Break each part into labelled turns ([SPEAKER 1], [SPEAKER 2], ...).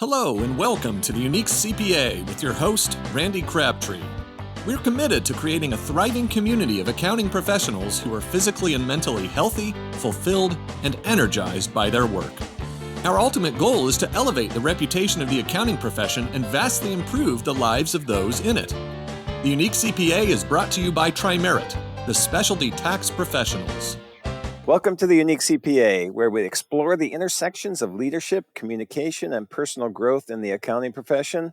[SPEAKER 1] Hello and welcome to the Unique CPA with your host, Randy Crabtree. We're committed to creating a thriving community of accounting professionals who are physically and mentally healthy, fulfilled, and energized by their work. Our ultimate goal is to elevate the reputation of the accounting profession and vastly improve the lives of those in it. The Unique CPA is brought to you by Tri-Merit, the specialty tax professionals.
[SPEAKER 2] Welcome to the Unique CPA, where we explore the intersections of leadership, communication, and personal growth in the accounting profession.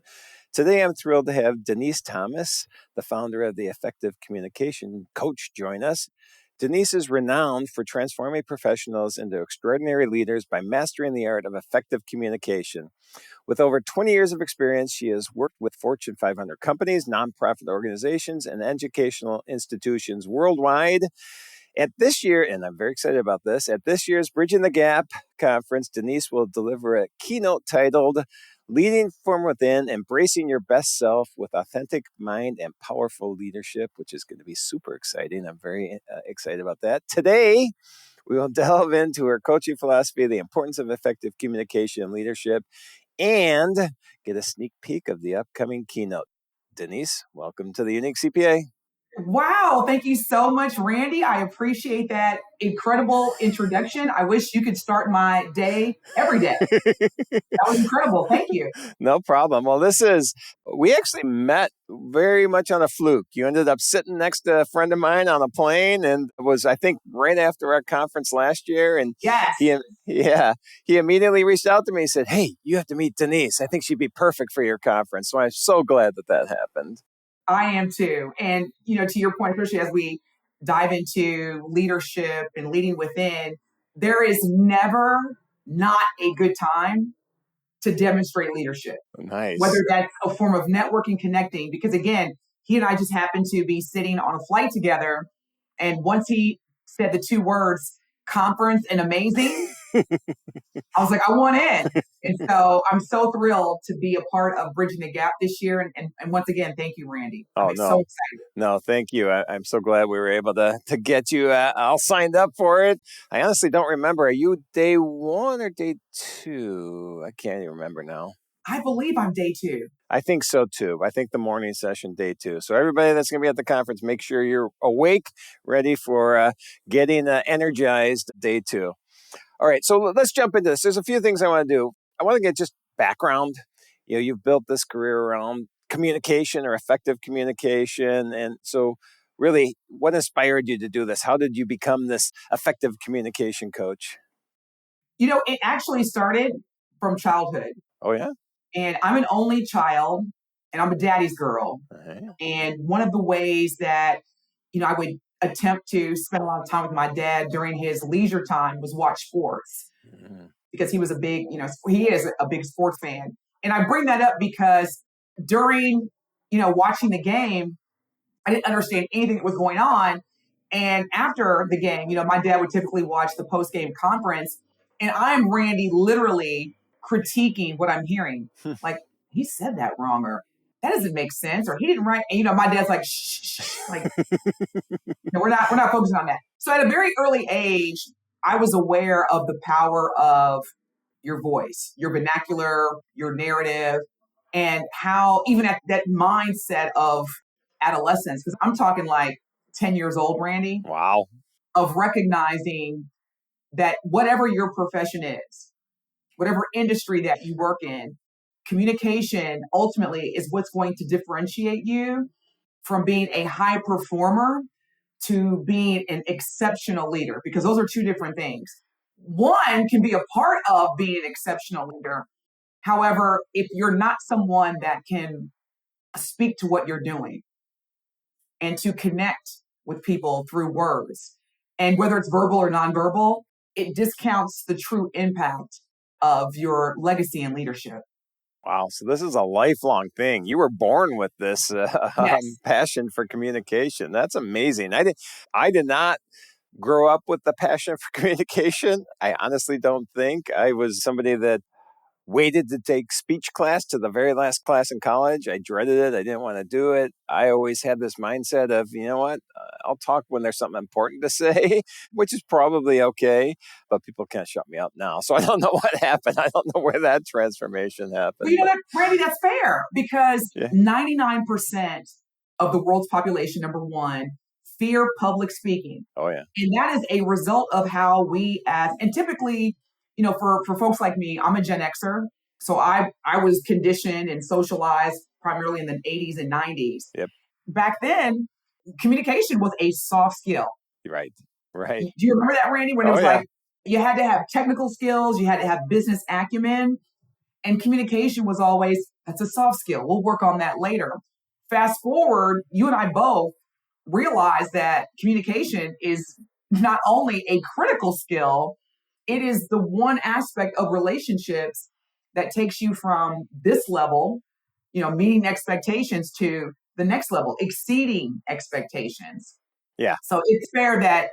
[SPEAKER 2] Today, I'm thrilled to have Denise Thomas, the founder of the Effective Communication Coach, join us. Denise is renowned for transforming professionals into extraordinary leaders by mastering the art of effective communication. With over 20 years of experience, she has worked with Fortune 500 companies, nonprofit organizations, and educational institutions worldwide. At this year, and I'm very excited about this, at this year's Bridging the Gap conference, Denise will deliver a keynote titled Leading from Within, Embracing Your Best Self with Authentic Mind and Powerful Leadership, which is going to be super exciting. I'm very excited about that. Today, we will delve into her coaching philosophy, the importance of effective communication and leadership, and get a sneak peek of the upcoming keynote. Denise, welcome to the Unique CPA.
[SPEAKER 3] Wow. Thank you so much, Randy. I appreciate that incredible introduction. I wish you could start my day every day. That was incredible. Thank you.
[SPEAKER 2] No problem. Well, we actually met very much on a fluke. You ended up sitting next to a friend of mine on a plane, and it was, I think, right after our conference last year. And
[SPEAKER 3] Yes.
[SPEAKER 2] he immediately reached out to me and said, "Hey, you have to meet Denise. I think she'd be perfect for your conference." So I'm so glad that happened.
[SPEAKER 3] I am too. And, to your point, especially as we dive into leadership and leading within, there is never not a good time to demonstrate leadership.
[SPEAKER 2] Nice.
[SPEAKER 3] Whether that's a form of networking, connecting, because again, he and I just happened to be sitting on a flight together. And once he said the two words, conference and amazing, I was like, I want in. And so I'm so thrilled to be a part of Bridging the Gap this year. And once again, thank you, Randy. I'm so excited.
[SPEAKER 2] No, thank you. I'm so glad we were able to get you all signed up for it. I honestly don't remember. Are you day one or day two? I can't even remember now.
[SPEAKER 3] I believe I'm day two.
[SPEAKER 2] I think so too. I think the morning session, day two. So everybody that's going to be at the conference, make sure you're awake, ready for getting energized day two. All right, so let's jump into this. There's a few things I want to do. I want to get just background. You've built this career around communication or effective communication. And so really, what inspired you to do this? How did you become this effective communication coach?
[SPEAKER 3] It actually started from childhood.
[SPEAKER 2] Oh, yeah?
[SPEAKER 3] And I'm an only child, and I'm a daddy's girl.
[SPEAKER 2] Uh-huh.
[SPEAKER 3] And one of the ways that, I would attempt to spend a lot of time with my dad during his leisure time was watch sports. Mm-hmm. Because he was he is a big sports fan. And I bring that up because during, watching the game, I didn't understand anything that was going on. And after the game, my dad would typically watch the post-game conference, and I'm Randy literally critiquing what I'm hearing. Like, he said that wrong, or that doesn't make sense, or he didn't write. And, my dad's like, shh, like, we're not focusing on that. So at a very early age, I was aware of the power of your voice, your vernacular, your narrative, and how even at that mindset of adolescence, because I'm talking like 10 years old, Randy.
[SPEAKER 2] Wow.
[SPEAKER 3] Of recognizing that whatever your profession is, whatever industry that you work in, communication ultimately is what's going to differentiate you from being a high performer to being an exceptional leader, because those are two different things. One can be a part of being an exceptional leader. However, if you're not someone that can speak to what you're doing and to connect with people through words, and whether it's verbal or nonverbal, it discounts the true impact of your legacy and leadership.
[SPEAKER 2] Wow. So this is a lifelong thing. You were born with this
[SPEAKER 3] Yes.
[SPEAKER 2] passion for communication. That's amazing. I did not grow up with the passion for communication. I honestly don't think. I was somebody that waited to take speech class to the very last class in college. I dreaded it. I didn't want to do it. I always had this mindset of, you know what, I'll talk when there's something important to say, which is probably okay, but people can't shut me up now. So I don't know what happened. I don't know where that transformation happened.
[SPEAKER 3] Well, Randy, that's fair because 99% of the world's population, number one, fear public speaking.
[SPEAKER 2] Oh, yeah.
[SPEAKER 3] And that is a result of how we and typically, for folks like me, I'm a Gen Xer. So I was conditioned and socialized primarily in the 80s and 90s.
[SPEAKER 2] Yep.
[SPEAKER 3] Back then, communication was a soft skill.
[SPEAKER 2] Right.
[SPEAKER 3] Do you remember that, Randy? When it was like, you had to have technical skills, you had to have business acumen, and communication was always, that's a soft skill. We'll work on that later. Fast forward, you and I both realize that communication is not only a critical skill, it is the one aspect of relationships that takes you from this level, meeting expectations, to the next level, exceeding expectations.
[SPEAKER 2] Yeah.
[SPEAKER 3] So it's fair that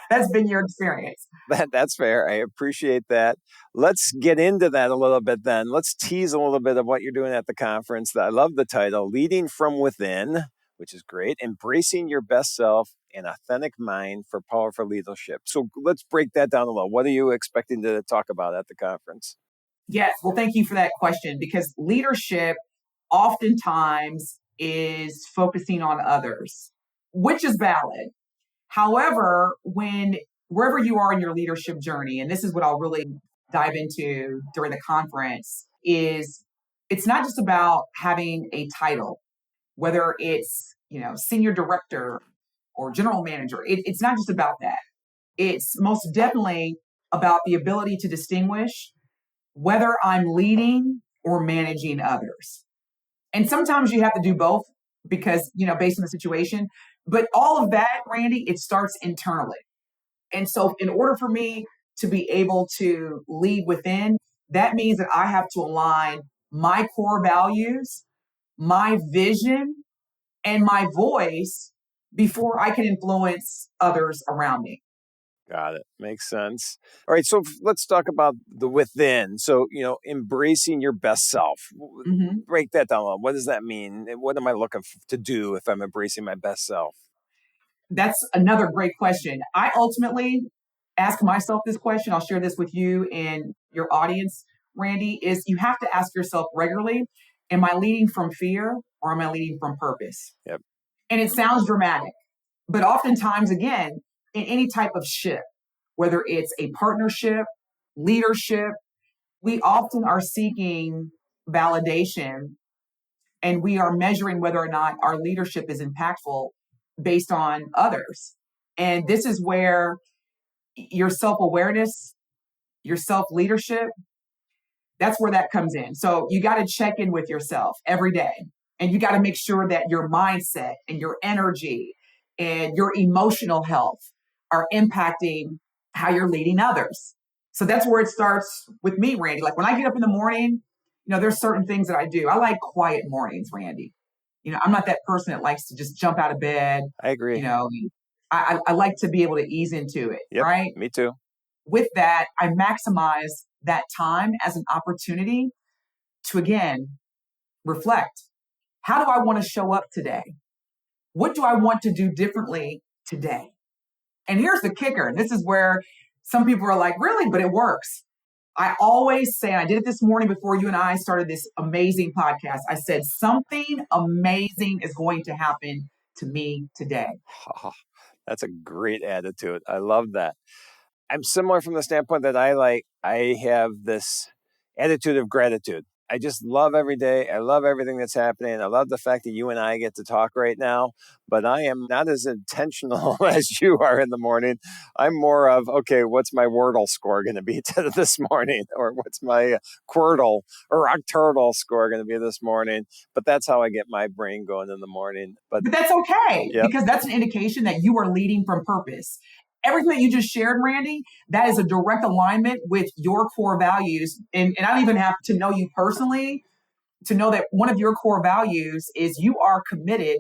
[SPEAKER 3] that's been your experience.
[SPEAKER 2] That's fair. I appreciate that. Let's get into that a little bit then. Let's tease a little bit of what you're doing at the conference. I love the title, Leading from Within, which is great. Embracing your best self, an authentic mind for powerful leadership. So let's break that down a little. What are you expecting to talk about at the conference?
[SPEAKER 3] Yes. Well, thank you for that question, because leadership oftentimes is focusing on others, which is valid. However, wherever you are in your leadership journey, and this is what I'll really dive into during the conference, is it's not just about having a title, whether it's, senior director or general manager. It's not just about that. It's most definitely about the ability to distinguish whether I'm leading or managing others. And sometimes you have to do both because, based on the situation. But all of that, Randy, it starts internally. And so in order for me to be able to lead within, that means that I have to align my core values, my vision, and my voice before I can influence others around me.
[SPEAKER 2] Got it. Makes sense. All right. So let's talk about the within. So, embracing your best self.
[SPEAKER 3] Mm-hmm.
[SPEAKER 2] Break that down a little. What does that mean? What am I looking to do if I'm embracing my best self?
[SPEAKER 3] That's another great question. I ultimately ask myself this question. I'll share this with you and your audience, Randy, is you have to ask yourself regularly, am I leading from fear or am I leading from purpose?
[SPEAKER 2] Yep.
[SPEAKER 3] And it sounds dramatic, but oftentimes, again, in any type of shift, whether it's a partnership, leadership, we often are seeking validation and we are measuring whether or not our leadership is impactful based on others. And this is where your self-awareness, your self-leadership, that's where that comes in. So you got to check in with yourself every day. And you got to make sure that your mindset and your energy and your emotional health are impacting how you're leading others. So that's where it starts with me, Randy. Like when I get up in the morning, there's certain things that I do. I like quiet mornings, Randy. I'm not that person that likes to just jump out of bed.
[SPEAKER 2] I agree.
[SPEAKER 3] I like to be able to ease into it,
[SPEAKER 2] yep,
[SPEAKER 3] right?
[SPEAKER 2] Me too.
[SPEAKER 3] With that, I maximize that time as an opportunity to, again, reflect. How do I want to show up today? What do I want to do differently today? And here's the kicker. And this is where some people are like, really? But it works. I always say, and I did it this morning before you and I started this amazing podcast, I said, something amazing is going to happen to me today.
[SPEAKER 2] Oh, that's a great attitude. I love that. I'm similar from the standpoint that I have this attitude of gratitude. I just love every day. I love everything that's happening. I love the fact that you and I get to talk right now, but I am not as intentional as you are in the morning. I'm more of, okay, what's my Wordle score going to be this morning? Or what's my Quirtle or Octordle score going to be this morning? But that's how I get my brain going in the morning. But
[SPEAKER 3] that's okay,
[SPEAKER 2] yep.
[SPEAKER 3] Because that's an indication that you are leading from purpose. Everything that you just shared, Randy, that is a direct alignment with your core values. And I don't even have to know you personally to know that one of your core values is you are committed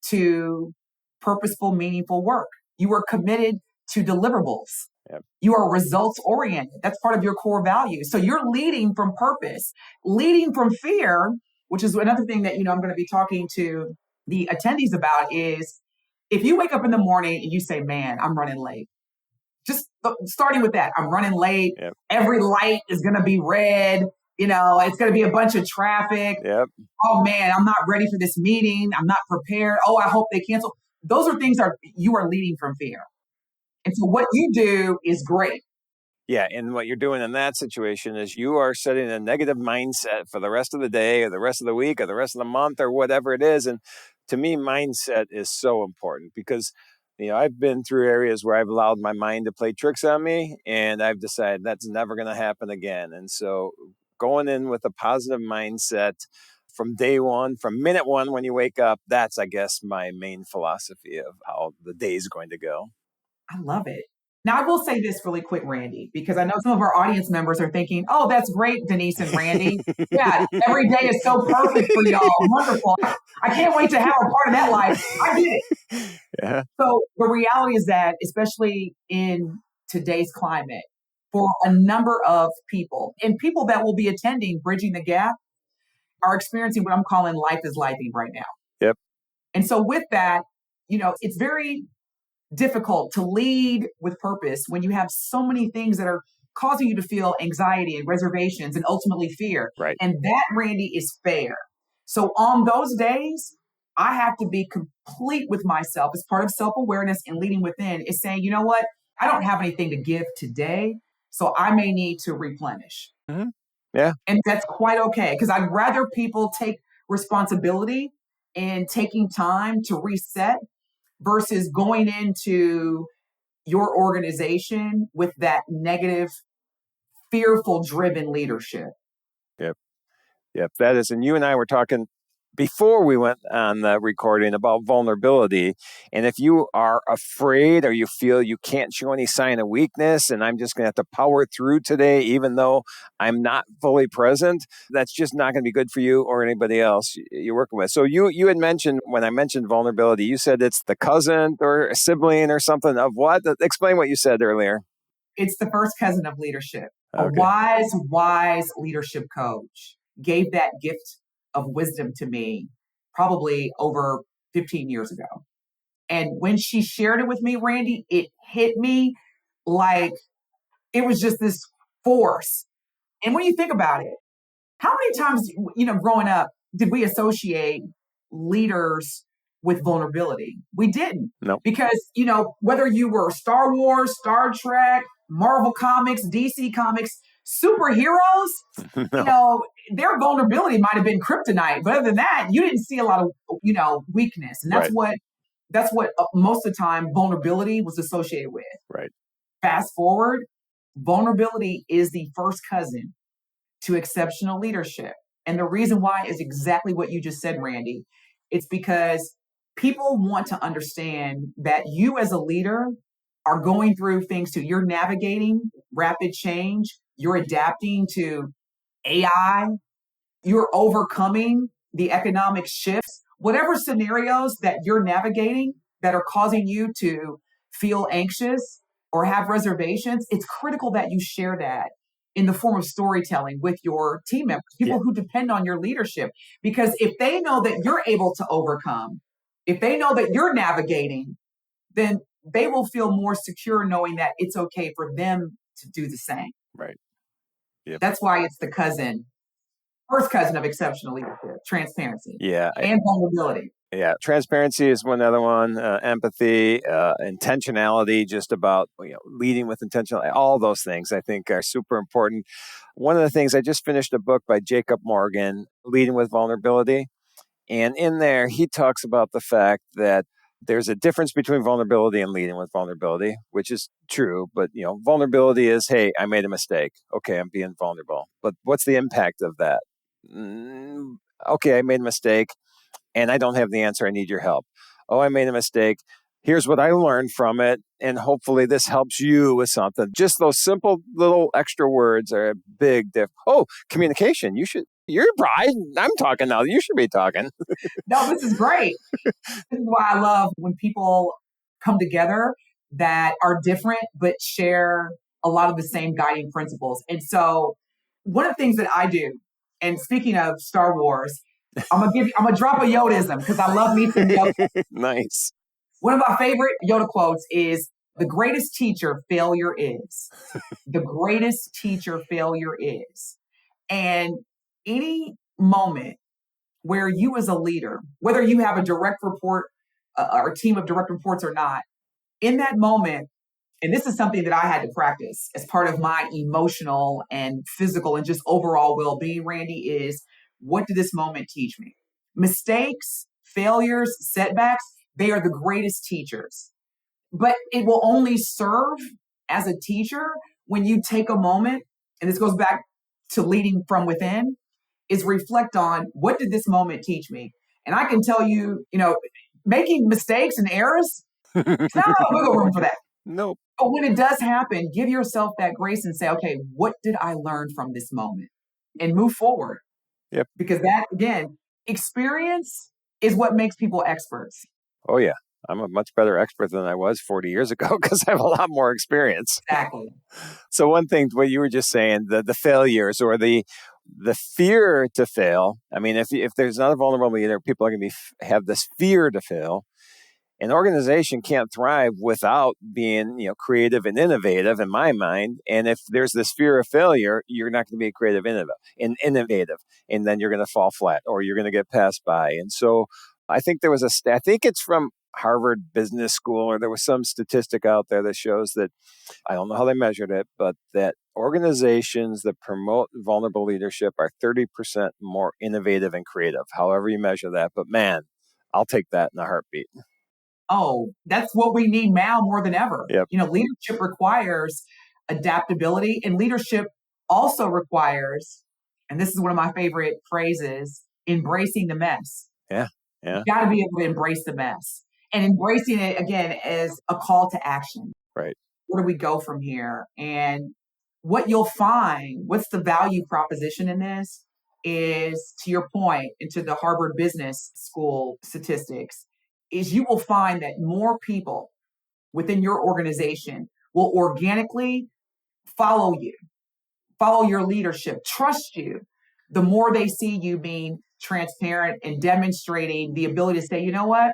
[SPEAKER 3] to purposeful, meaningful work. You are committed to deliverables.
[SPEAKER 2] Yep.
[SPEAKER 3] You are results oriented. That's part of your core values. So you're leading from purpose, leading from fear, which is another thing that, I'm going to be talking to the attendees about is if you wake up in the morning and you say, man, I'm running late. Just starting with that, I'm running late.
[SPEAKER 2] Yep.
[SPEAKER 3] Every light is going to be red. It's going to be a bunch of traffic.
[SPEAKER 2] Yep.
[SPEAKER 3] Oh man, I'm not ready for this meeting. I'm not prepared. Oh, I hope they cancel. Those are things you are leading from fear. And so what you do is great.
[SPEAKER 2] Yeah, and what you're doing in that situation is you are setting a negative mindset for the rest of the day or the rest of the week or the rest of the month or whatever it is. And to me, mindset is so important because, I've been through areas where I've allowed my mind to play tricks on me and I've decided that's never going to happen again. And so going in with a positive mindset from day one, from minute one when you wake up, that's, I guess, my main philosophy of how the day is going to go.
[SPEAKER 3] I love it. Now, I will say this really quick, Randy, because I know some of our audience members are thinking, oh, that's great, Denise and Randy. Yeah, every day is so perfect for y'all. Wonderful. I can't wait to have a part of that life. I get it.
[SPEAKER 2] Yeah.
[SPEAKER 3] So the reality is that, especially in today's climate, for a number of people and people that will be attending Bridging the Gap are experiencing what I'm calling life is lifing right now.
[SPEAKER 2] Yep.
[SPEAKER 3] And so with that, it's very difficult to lead with purpose when you have so many things that are causing you to feel anxiety and reservations and ultimately fear.
[SPEAKER 2] Right.
[SPEAKER 3] And that, Randy, is fair. So on those days, I have to be complete with myself as part of self-awareness and leading within is saying, you know what? I don't have anything to give today, so I may need to replenish.
[SPEAKER 2] Mm-hmm. Yeah.
[SPEAKER 3] And that's quite okay because I'd rather people take responsibility and taking time to reset versus going into your organization with that negative, fearful driven leadership.
[SPEAKER 2] Yep. That is. And you and I were talking before we went on the recording about vulnerability. And if you are afraid or you feel you can't show any sign of weakness and I'm just going to have to power through today, even though I'm not fully present, that's just not going to be good for you or anybody else you're working with. So you had mentioned, when I mentioned vulnerability, you said it's the cousin or a sibling or something of what? Explain what you said earlier.
[SPEAKER 3] It's the first cousin of leadership.
[SPEAKER 2] Okay.
[SPEAKER 3] A wise leadership coach gave that gift of wisdom to me probably over 15 years ago. And when she shared it with me, Randy, it hit me like it was just this force. And when you think about it, how many times, growing up, did we associate leaders with vulnerability? We didn't.
[SPEAKER 2] No.
[SPEAKER 3] Because, whether you were Star Wars, Star Trek, Marvel Comics, DC Comics, superheroes,
[SPEAKER 2] No.
[SPEAKER 3] their vulnerability might have been kryptonite. But other than that, you didn't see a lot of, weakness. And that's
[SPEAKER 2] Right.
[SPEAKER 3] what most of the time vulnerability was associated with.
[SPEAKER 2] Right.
[SPEAKER 3] Fast forward, vulnerability is the first cousin to exceptional leadership. And the reason why is exactly what you just said, Randy. It's because people want to understand that you as a leader are going through things too. You're navigating rapid change. You're adapting to AI. You're overcoming the economic shifts. Whatever scenarios that you're navigating that are causing you to feel anxious or have reservations, it's critical that you share that in the form of storytelling with your team members, people who depend on your leadership. Because if they know that you're able to overcome, if they know that you're navigating, then they will feel more secure knowing that it's okay for them to do the same.
[SPEAKER 2] Right. Yep.
[SPEAKER 3] That's why it's the first cousin of exceptional leadership, transparency and vulnerability.
[SPEAKER 2] Yeah, transparency is one other one. Empathy, intentionality, just about leading with intentionality. All those things I think are super important. One of the things, I just finished a book by Jacob Morgan, Leading with Vulnerability, and in there he talks about the fact that there's a difference between vulnerability and leading with vulnerability, which is true. But vulnerability is, hey, I made a mistake. Okay, I'm being vulnerable. But what's the impact of that? Okay, I made a mistake. And I don't have the answer. I need your help. Oh, I made a mistake. Here's what I learned from it. And hopefully this helps you with something. Just those simple little extra words are a big difference. Oh, communication. You're bride. I'm talking now. You should be talking.
[SPEAKER 3] No, this is great. This is why I love when people come together that are different, but share a lot of the same guiding principles. And so one of the things that I do, and speaking of Star Wars, I'm gonna drop a Yodaism because I love me some Yoda.
[SPEAKER 2] Nice.
[SPEAKER 3] One of my favorite Yoda quotes is, "The greatest teacher failure is." The greatest teacher failure is. And any moment where you as a leader, whether you have a direct report or a team of direct reports or not, in that moment, and this is something that I had to practice as part of my emotional and physical and just overall well-being, Randy, is what did this moment teach me? Mistakes, failures, setbacks, they are the greatest teachers. But it will only serve as a teacher when you take a moment, and this goes back to leading from within, is reflect on what did this moment teach me? And I can tell you, making mistakes and errors, it's not a lot of wiggle room for that.
[SPEAKER 2] Nope.
[SPEAKER 3] But when it does happen, give yourself that grace and say, okay, what did I learn from this moment? And move forward.
[SPEAKER 2] Yep.
[SPEAKER 3] Because that, again, experience is what makes people experts.
[SPEAKER 2] Oh, yeah. I'm a much better expert than I was 40 years ago because I have a lot more experience.
[SPEAKER 3] Exactly.
[SPEAKER 2] So one thing, what you were just saying, the failures or the fear to fail. I mean, if there's not a vulnerable leader, people are going to have this fear to fail. An organization can't thrive without being, creative and innovative, in my mind. And if there's this fear of failure, you're not going to be creative and innovative, and then you're going to fall flat or you're going to get passed by. And so, I think there was I think it's from Harvard Business School, or there was some statistic out there that shows that, I don't know how they measured it, but that organizations that promote vulnerable leadership are 30% more innovative and creative, however you measure that. But man, I'll take that in a heartbeat.
[SPEAKER 3] Oh, that's what we need now more than ever.
[SPEAKER 2] Yep.
[SPEAKER 3] Leadership requires adaptability, and leadership also requires, and this is one of my favorite phrases, embracing the mess.
[SPEAKER 2] Yeah.
[SPEAKER 3] You got to be able to embrace the mess, and embracing it again as a call to action.
[SPEAKER 2] Right.
[SPEAKER 3] Where do we go from here? And what you'll find, what's the value proposition in this is, to your point, into the Harvard Business School statistics, is you will find that more people within your organization will organically follow you, follow your leadership, trust you, the more they see you being transparent and demonstrating the ability to say, you know what,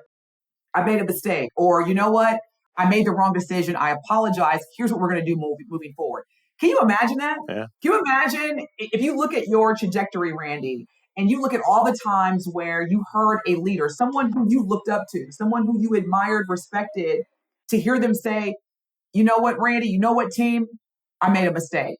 [SPEAKER 3] I made a mistake, or you know what, I made the wrong decision, I apologize, here's what we're going to do moving forward. Can you imagine that?
[SPEAKER 2] Yeah.
[SPEAKER 3] Can you imagine if you look at your trajectory, Randy, and you look at all the times where you heard a leader, someone who you looked up to, someone who you admired, respected, to hear them say, you know what, Randy, you know what, team, I made a mistake.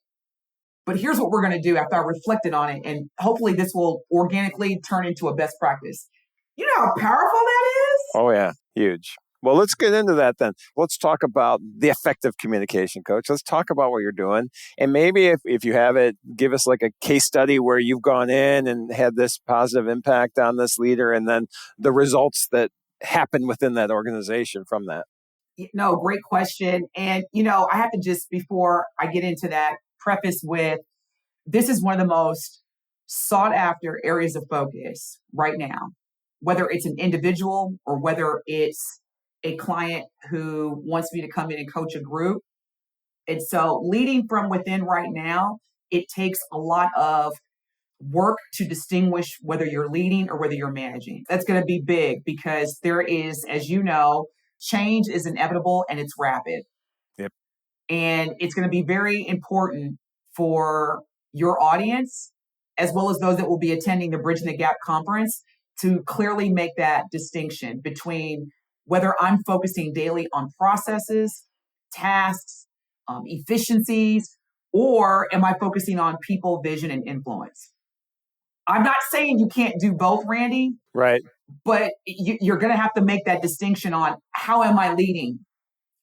[SPEAKER 3] But here's what we're going to do after I reflected on it. And hopefully this will organically turn into a best practice. You know how powerful that is?
[SPEAKER 2] Oh, yeah. Huge. Well, let's get into that then. Let's talk about the effective communication, coach. Let's talk about what you're doing. And maybe if you have it, give us like a case study where you've gone in and had this positive impact on this leader, and then the results that happen within that organization from that.
[SPEAKER 3] No, great question. And, I have to just, before I get into that, preface with, this is one of the most sought after areas of focus right now, whether it's an individual or whether it's a client who wants me to come in and coach a group. And so leading from within right now, it takes a lot of work to distinguish whether you're leading or whether you're managing. That's going to be big because there is, as you know, change is inevitable and it's rapid.
[SPEAKER 2] Yep.
[SPEAKER 3] And it's going to be very important for your audience, as well as those that will be attending the Bridging the Gap conference, to clearly make that distinction between whether I'm focusing daily on processes, tasks, efficiencies, or am I focusing on people, vision, and influence? I'm not saying you can't do both, Randy.
[SPEAKER 2] Right.
[SPEAKER 3] But you're going to have to make that distinction on how am I leading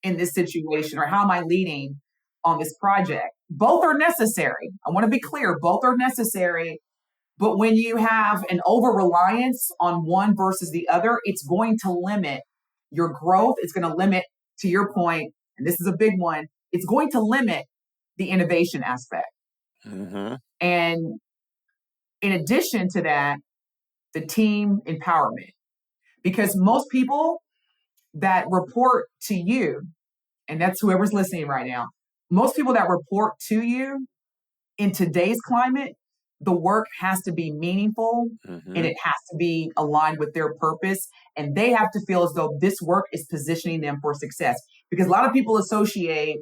[SPEAKER 3] in this situation, or how am I leading on this project? Both are necessary. I want to be clear. Both are necessary. But when you have an over-reliance on one versus the other, it's going to limit your growth. It's going to limit, to your point, and this is a big one, it's going to limit the innovation aspect.
[SPEAKER 2] Mm-hmm.
[SPEAKER 3] And in addition to that, the team empowerment. Because most people that report to you and that's whoever's listening right now, most people that report to you in today's climate, the work has to be meaningful and it has to be aligned with their purpose. And they have to feel as though this work is positioning them for success. Because a lot of people associate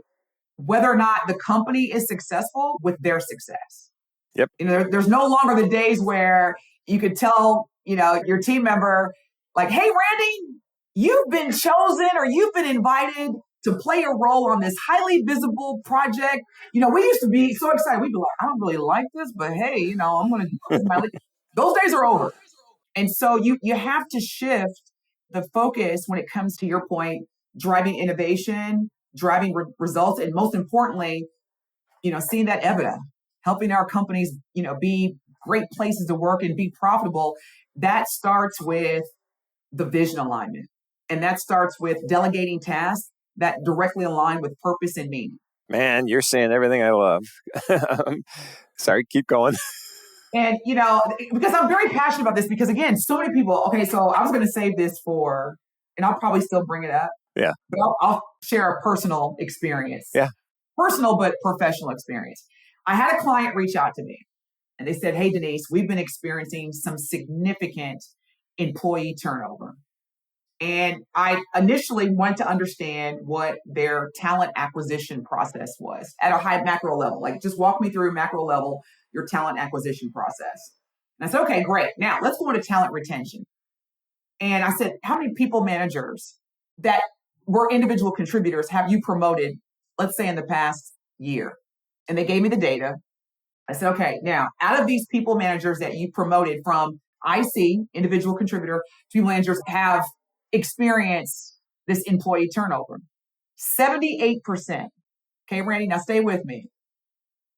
[SPEAKER 3] whether or not the company is successful with their success.
[SPEAKER 2] Yep.
[SPEAKER 3] There's no longer the days where you could tell, your team member, like, hey, Randy, you've been chosen or you've been invited to play a role on this highly visible project. We used to be so excited. We'd be like, I don't really like this, but hey, I'm going to do my league. Those days are over. And so you have to shift the focus when it comes to your point, driving innovation, driving results, and most importantly, seeing that EBITDA, helping our companies, be great places to work and be profitable. That starts with the vision alignment. And that starts with delegating tasks that directly align with purpose and meaning.
[SPEAKER 2] Man, you're saying everything I love. Sorry, keep going.
[SPEAKER 3] And, because I'm very passionate about this because, again, so many people, okay, so I was going to save this for, and I'll probably still bring it up.
[SPEAKER 2] Yeah.
[SPEAKER 3] But I'll share a personal experience.
[SPEAKER 2] Yeah.
[SPEAKER 3] Personal, but professional experience. I had a client reach out to me and they said, hey, Denise, we've been experiencing some significant employee turnover. And I initially wanted to understand what their talent acquisition process was at a high macro level. Like, just walk me through macro level, your talent acquisition process. And I said, okay, great. Now let's go into talent retention. And I said, how many people managers that were individual contributors have you promoted, let's say in the past year? And they gave me the data. I said, okay, now out of these people managers that you promoted from IC, individual contributor, to people managers have experienced this employee turnover. 78%. Okay, Randy, now stay with me.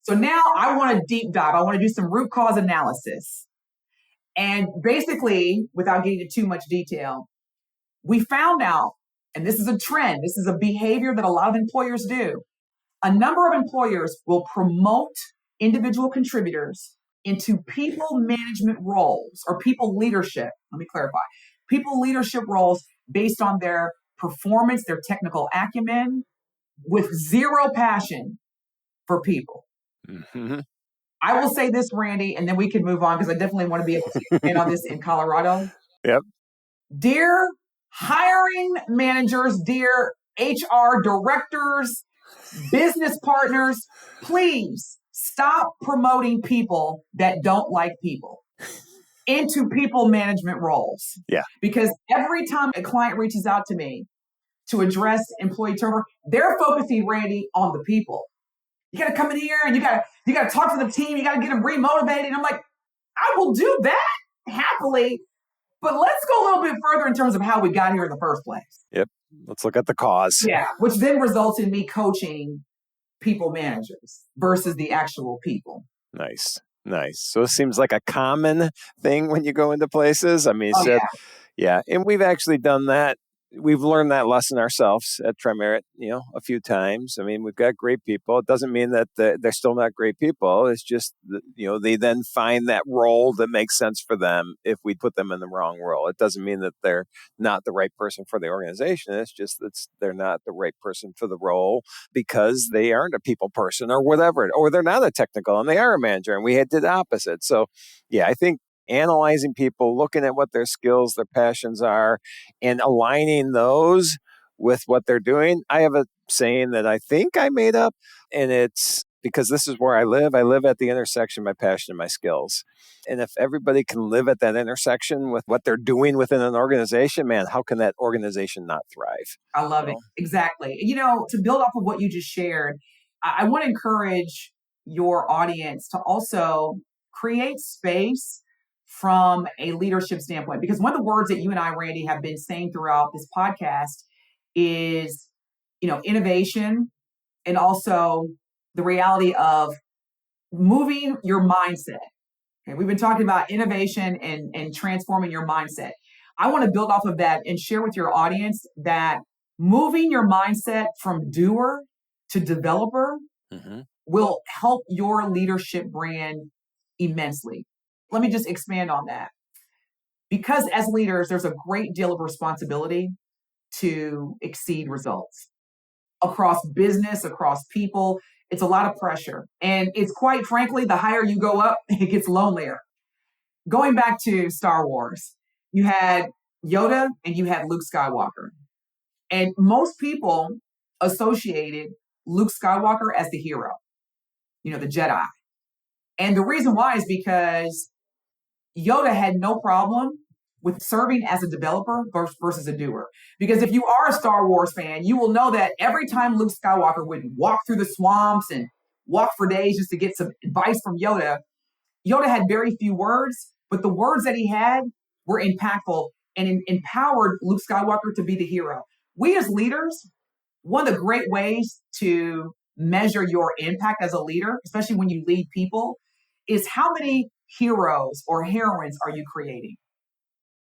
[SPEAKER 3] So now I want to deep dive. I want to do some root cause analysis. And basically, without getting into too much detail, we found out, and this is a trend, this is a behavior that a lot of employers do. A number of employers will promote individual contributors into people management roles or people leadership. Let me clarify. People leadership roles based on their performance, their technical acumen, with zero passion for people.
[SPEAKER 2] Mm-hmm.
[SPEAKER 3] I will say this, Randy, and then we can move on because I definitely want to be able to expand on this in Colorado.
[SPEAKER 2] Yep.
[SPEAKER 3] Dear hiring managers, dear HR directors, business partners, please stop promoting people that don't like people into people management roles.
[SPEAKER 2] Yeah.
[SPEAKER 3] Because every time a client reaches out to me to address employee turnover, they're focusing, Randy, on the people. You got to come in here and you got to talk to the team. You got to get them remotivated. And I'm like, I will do that happily, but let's go a little bit further in terms of how we got here in the first place.
[SPEAKER 2] Yep. Let's look at the cause.
[SPEAKER 3] Yeah. Which then results in me coaching people managers versus the actual people.
[SPEAKER 2] Nice. So it seems like a common thing when you go into places. I mean, yeah. And we've actually done that. We've learned that lesson ourselves at Trimerit, a few times. I mean, we've got great people. It doesn't mean that they're still not great people. It's just, they then find that role that makes sense for them if we put them in the wrong role. It doesn't mean that they're not the right person for the organization. It's just that they're not the right person for the role because they aren't a people person or whatever, or they're not a technical and they are a manager. And we did the opposite. So, yeah, I think analyzing people, looking at what their skills, their passions are, and aligning those with what they're doing. I have a saying that I think I made up, and it's because this is where I live. I live at the intersection of my passion and my skills. And if everybody can live at that intersection with what they're doing within an organization, man, how can that organization not thrive?
[SPEAKER 3] I love it. Exactly. To build off of what you just shared, I want to encourage your audience to also create space from a leadership standpoint. Because one of the words that you and I, Randy, have been saying throughout this podcast is, innovation and also the reality of moving your mindset. Okay, we've been talking about innovation and transforming your mindset. I want to build off of that and share with your audience that moving your mindset from doer to developer will help your leadership brand immensely. Let me just expand on that. Because as leaders, there's a great deal of responsibility to exceed results. across business, across people. It's a lot of pressure. And it's quite frankly, the higher you go up, it gets lonelier. Going back to Star Wars, you had Yoda and you had Luke Skywalker. And most people associated Luke Skywalker as the hero, the Jedi. And the reason why is because Yoda had no problem with serving as a developer versus a doer. Because if you are a Star Wars fan, you will know that every time Luke Skywalker would walk through the swamps and walk for days just to get some advice from Yoda, Yoda had very few words, but the words that he had were impactful and empowered Luke Skywalker to be the hero. We as leaders, one of the great ways to measure your impact as a leader, especially when you lead people, is how many heroes or heroines are you creating?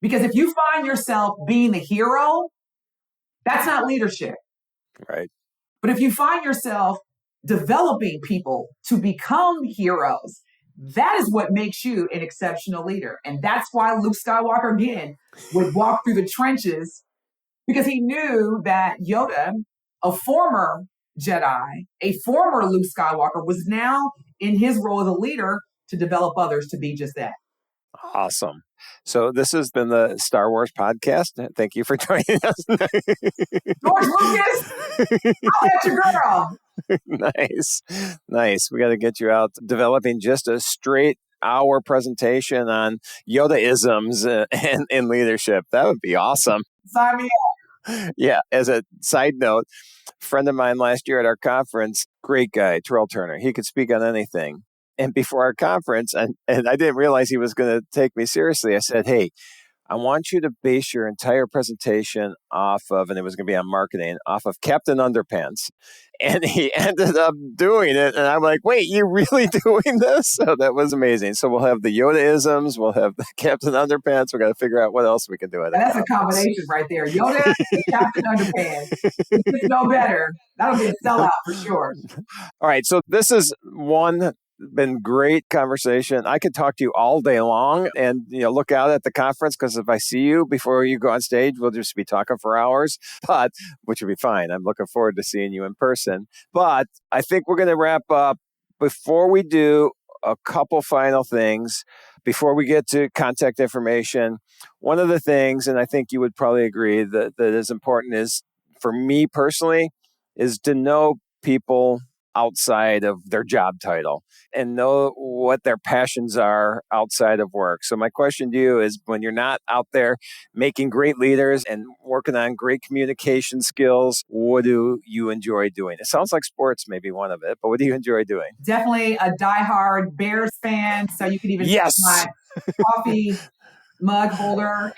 [SPEAKER 3] Because if you find yourself being the hero, that's not leadership.
[SPEAKER 2] Right.
[SPEAKER 3] But if you find yourself developing people to become heroes, that is what makes you an exceptional leader. And that's why Luke Skywalker, again, would walk through the trenches, because he knew that Yoda, a former Jedi, a former Luke Skywalker, was now in his role as a leader to develop others to be just that.
[SPEAKER 2] Awesome. So this has been the Star Wars podcast. Thank you for joining us.
[SPEAKER 3] George Lucas, I'll let your girl.
[SPEAKER 2] Nice. We got to get you out developing just a straight hour presentation on Yoda-isms and in leadership. That would be awesome.
[SPEAKER 3] Sign me up.
[SPEAKER 2] Yeah. As a side note, a friend of mine last year at our conference, great guy, Terrell Turner. He could speak on anything. And before our conference, and I didn't realize he was going to take me seriously, I said, hey, I want you to base your entire presentation off of, and it was going to be on marketing, off of Captain Underpants. And he ended up doing it. And I'm like, wait, you really doing this? So that was amazing. So we'll have the Yoda-isms, we'll have the Captain Underpants. We've got to figure out what else we can do.
[SPEAKER 3] That's a combination right there. Yoda and Captain Underpants. It's no better. That'll be a sellout for sure.
[SPEAKER 2] All right. So this is been great conversation. I could talk to you all day long, and look out at the conference, because if I see you before you go on stage, we'll just be talking for hours, but which would be fine. I'm looking forward to seeing you in person. But I think we're going to wrap up. Before we do, a couple final things before we get to contact information. One of the things, and I think you would probably agree that is important, is for me personally, is to know people outside of their job title and know what their passions are outside of work. So my question to you is, when you're not out there making great leaders and working on great communication skills, what do you enjoy doing? It sounds like sports may be one of it, but what do you enjoy doing?
[SPEAKER 3] Definitely a diehard Bears fan. So you can even see my coffee mug holder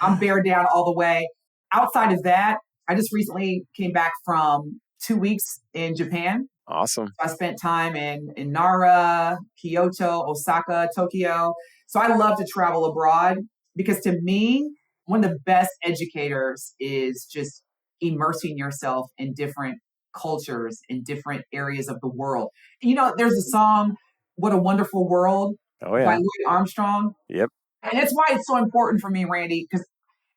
[SPEAKER 3] I'm Bear down all the way. Outside of that, I just recently came back from 2 weeks in Japan.
[SPEAKER 2] Awesome.
[SPEAKER 3] I spent time in Nara, Kyoto, Osaka, Tokyo. So I love to travel abroad, because to me, one of the best educators is just immersing yourself in different cultures, in different areas of the world. There's a song, What a Wonderful World, by Louis Armstrong.
[SPEAKER 2] Yep.
[SPEAKER 3] And that's why it's so important for me, Randy, because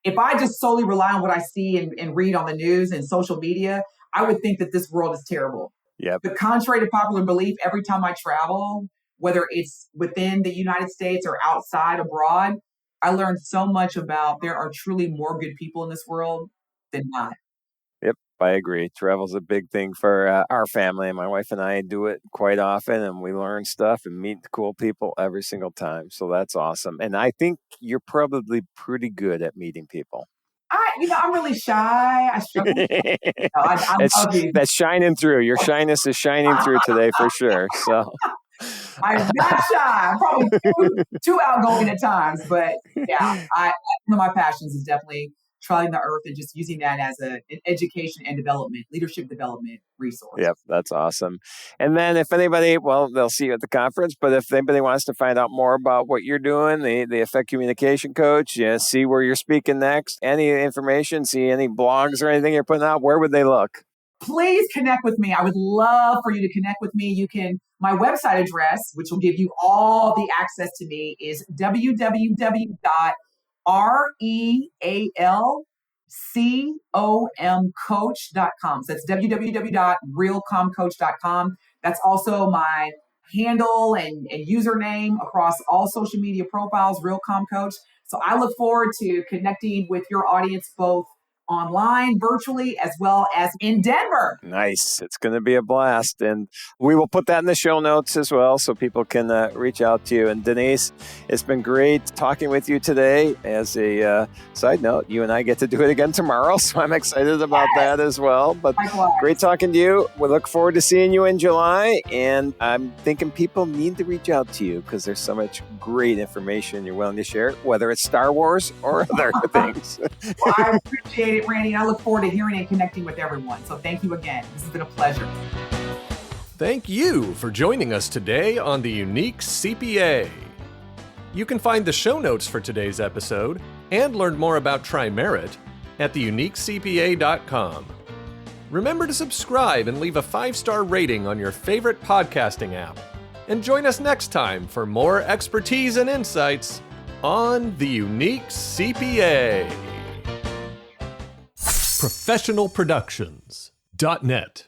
[SPEAKER 3] if I just solely rely on what I see and read on the news and social media, I would think that this world is terrible.
[SPEAKER 2] Yep.
[SPEAKER 3] But contrary to popular belief, every time I travel, whether it's within the United States or outside abroad, I learned so much about there are truly more good people in this world than not.
[SPEAKER 2] Yep, I agree. Travel's a big thing for our family. My wife and I do it quite often, and we learn stuff and meet cool people every single time. So that's awesome. And I think you're probably pretty good at meeting people.
[SPEAKER 3] I'm really shy. I struggle. I love you.
[SPEAKER 2] That's shining through. Your shyness is shining through today for sure. So
[SPEAKER 3] I'm not shy. I'm probably too outgoing at times, but yeah, one of my passions is definitely traveling the earth and just using that as an education and leadership development resource.
[SPEAKER 2] Yep, that's awesome. And then if anybody, they'll see you at the conference, but if anybody wants to find out more about what you're doing, the Effect Communication Coach, see where you're speaking next, any information, see any blogs or anything you're putting out, where would they look?
[SPEAKER 3] Please connect with me. I would love for you to connect with me. My website address, which will give you all the access to me, is www.real realcomcoach.com. So that's www.realcomcoach.com. That's also my handle and username across all social media profiles, realcomcoach. So I look forward to connecting with your audience both online, virtually, as well as in Denver.
[SPEAKER 2] Nice. It's going to be a blast. And we will put that in the show notes as well so people can reach out to you. And Denise, it's been great talking with you today. As a side note, you and I get to do it again tomorrow, so I'm excited about that as well. But
[SPEAKER 3] Likewise.
[SPEAKER 2] Great talking to you. We look forward to seeing you in July. And I'm thinking people need to reach out to you because there's so much great information you're willing to share, whether it's Star Wars or other things.
[SPEAKER 3] Well, I appreciate it, Randy, and I look forward to hearing and connecting with everyone. So thank you again. This has been a pleasure.
[SPEAKER 1] Thank you for joining us today on the Unique CPA. You can find the show notes for today's episode and learn more about TriMerit at theuniquecpa.com. Remember to subscribe and leave a 5-star rating on your favorite podcasting app. And join us next time for more expertise and insights on the Unique CPA. ProfessionalProductions.net